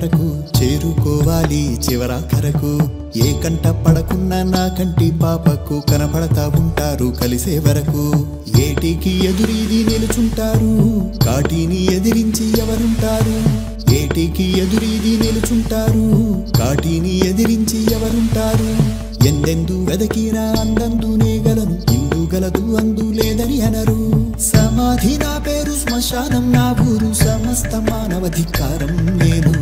వరకు చేరుకోవాలి చివరాఖరకు ఏ కంట పడకున్నా నా కంటి పాపకు కనపడతా ఉంటారు కలిసే వరకు ఏటికి ఎదురీది నిలుచుంటారు కాటిని ఎదిరించి ఎవరుంటారు ఏటికి ఎదురీది నిలుచుంటారు కాటిని ఎదిరించి ఎవరుంటారు ఎందెందు వెదకినా అందందునే గలను ఇందు గలదు అందు లేదని అనరు సమాధి నా పేరు శ్మశానం నా ఊరు సమస్త మానవధికారం నేను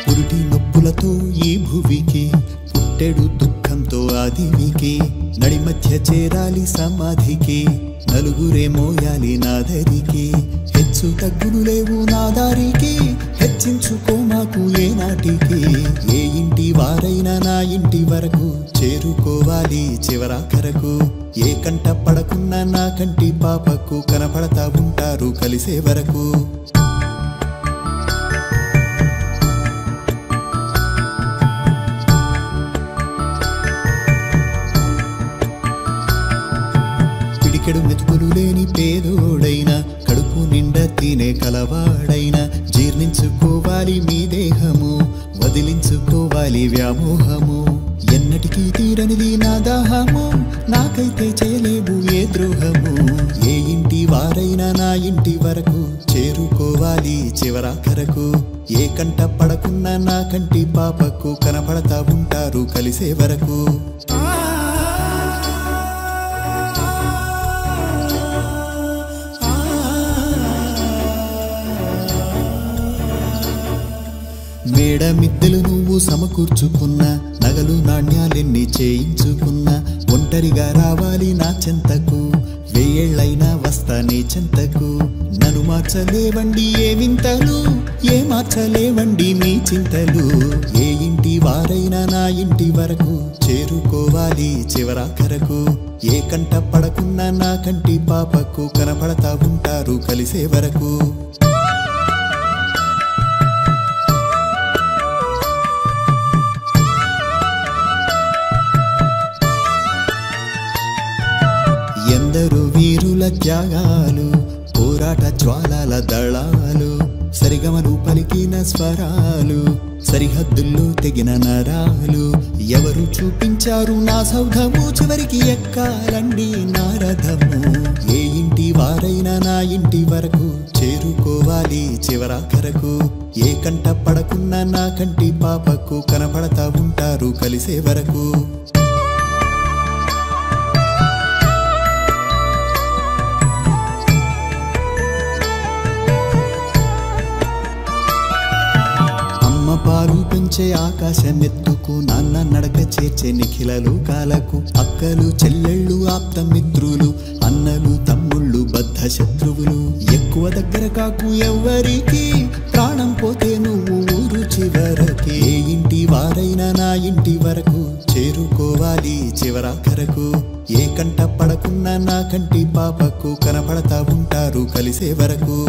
పురిటి నొప్పులతో ఈ భువికి పుట్టెడు దుఃఖంతో ఆదివికి నడి మధ్య చేరాలి సమాధికి నలుగురే మోయాలి నాదరికి హెచ్చు తగ్గులు లేవు నా దారికి హెచ్చించుకో మాకు ఏనాటికి ఏ ఇంటి వారైనా నా ఇంటి వరకు చేరుకోవాలి చివరాఖరకు ఏ కంట పడకున్నా నా కంటి పాపకు కనపడతా ఉంటారు కలిసే వరకు పిడికెడు మెతుకులు లేని పేదోడైనా కడుపు నిండా తినే కలవాడైనా జీర్ణించుకోవాలి మీ దేహము వదిలించుకోవాలి వ్యామోహము ఎన్నటికీ తీరనిది నా దాహము నాకైతే చేయలేవు ఏ ద్రోహము ఏ ఇంటి వారైనా నా ఇంటి వరకు చేరుకోవాలి చివరాఖరకు ఏ కంట పడకున్నా నా కంటి పాపకు కనపడతా ఉంటారు కలిసే వరకు మేడ మిద్దెలు నువ్వు సమకూర్చుకున్నా నగలు నాణ్యాలెన్ని చేయించుకున్నా ఒంటరిగా రావాలి నా చెంతకు వెయ్యేళ్ళైనా వస్తా నీ చెంతకు నన్ను మార్చలేవండి ఏ వింతలు ఏ మార్చలేవండి మీ చింతలు ఏ ఇంటి వారైనా నా ఇంటి వరకు చేరుకోవాలి చివరాఖరకు ఏ కంట పడకున్నా నా కంటి పాపకు కనపడతా ఉంటారు కలిసే వరకు ఎందరు వీరుల త్యాగాలు పోరాట జ్వాలల దళాలు సరిగమలు పలికిన స్వరాలు సరిహద్దుల్లో తెగిన నరాలు ఎవరు చూపించారు నా సౌధము చివరికి ఎక్కాలండి నారథము ఏ ఇంటి వారైనా నా ఇంటి వరకు చేరుకోవాలి చివరాఖరకు ఏ కంట పడకున్నా నా కంటి పాపకు కనపడతా ఉంటారు కలిసే వరకు పాలు పెంచే ఆకాశమెత్తుకు నాన్న నడక చేర్చే నిఖిల లోకాలకు అక్కలు చెల్లెళ్ళు ఆప్త మిత్రులు అన్నలు తమ్ముళ్ళు బద్ధ శత్రువులు ఎక్కువ దగ్గర కాకు ఎవ్వరికి ప్రాణం పోతే నువ్వు ఊరు చివరికి ఏ ఇంటి వారైనా నా ఇంటి వరకు చేరుకోవాలి చివరాఖరకు ఏ కంట పడకున్నా నా కంటి పాపకు కనపడతా ఉంటారు కలిసే వరకు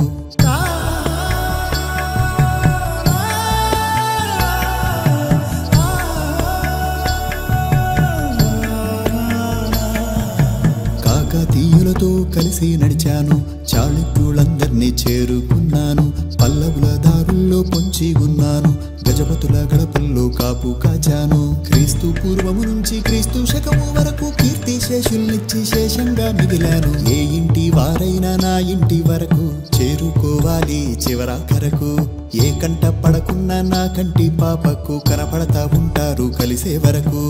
కాకతీయులతో కలిసి నడిచాను చాళుక్యులందర్నీ చేరుకున్నాను పల్లవుల దారుల్లో పొంచి ఉన్నాను గజపతుల గడపల్లో కాపు కాచాను క్రీస్తు పూర్వము నుంచి క్రీస్తు శకము వరకు కీర్తి శేషుల్నిచ్చి శేషంగా మిగిలాను ఏ ఇంటి వారైనా నా ఇంటి వరకు చేరుకోవాలి చివరాఖరకు ఏ కంట పడకున్నా నా కంటి పాపకు కనపడతా ఉంటారు కలిసే వరకు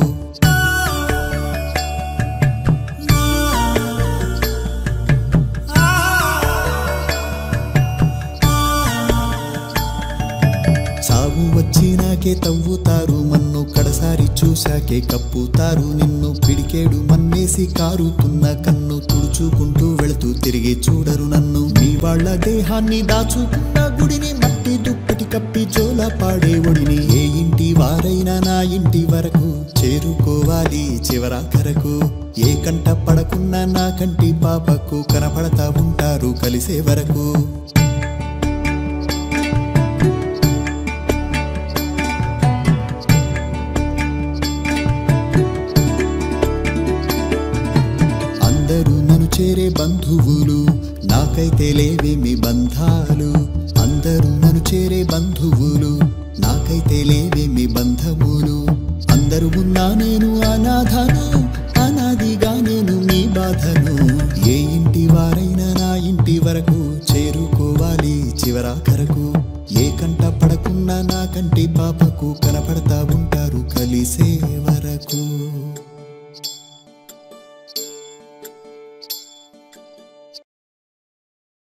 చావు వచ్చినాకే తవ్వుతారు మన్ను కడసారి చూశాకే కప్పుతారు నిన్ను పిడికేడు మన్నేసి కారుతున్న కన్ను తుడుచుకుంటూ వెళుతూ తిరిగి చూడరు నన్ను మీ వాళ్ళ దేహాన్ని దాచుకున్న గుడిని మట్టి దుప్పటి కప్పి జోల పాడే ఒడిని ఏ ఇంటి వారైనా నా ఇంటి వరకు చేరుకోవాలి చివరాఖరకు ఏ కంట పడకున్నా నా కంటి పాపకు కనపడతా ఉంటారు కలిసే వరకు నాకైతే లేవేమి బంధాలు, అందరూ నన్ను చేరే బంధువులు. నాకైతే లేవేమి బంధములు, అందరూ ఉన్నా నేను అనాథను, అనాదిగా నేను మీ బాధను. ఏ ఇంటి వారైనా నా ఇంటి వరకు చేరుకోవాలి చివరాఖరకు. ఏ కంట పడకున్నా నా కంటి పాపకు కనపడతా ఉంటారు కలిసే